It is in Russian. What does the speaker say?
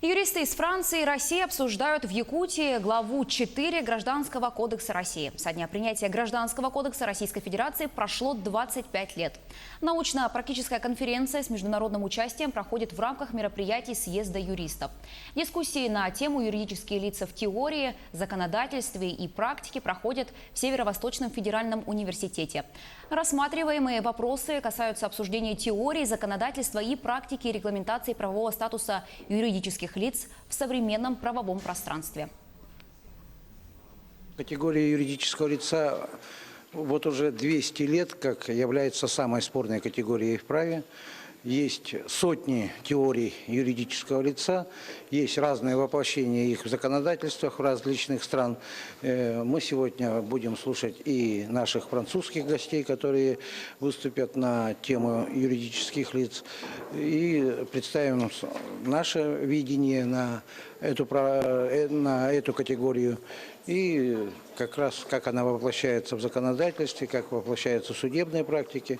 Юристы из Франции и России обсуждают в Якутии главу 4 Гражданского кодекса России. Со дня принятия Гражданского кодекса Российской Федерации прошло 25 лет. Научно-практическая конференция с международным участием проходит в рамках мероприятий съезда юристов. Дискуссии на тему юридические лица в теории, законодательстве и практике проходят в Северо-Восточном федеральном университете. Рассматриваемые вопросы касаются обсуждения теории, законодательства и практики регламентации правового статуса юридических лиц в современном правовом пространстве. Категория юридического лица вот уже 200 лет как является самой спорной категорией в праве. Есть сотни теорий юридического лица, есть разные воплощения их в законодательствах в различных стран. Мы сегодня будем слушать и наших французских гостей, которые выступят на тему юридических лиц, и представим наше видение на эту категорию. И как раз как она воплощается в законодательстве, как воплощается в судебной практике.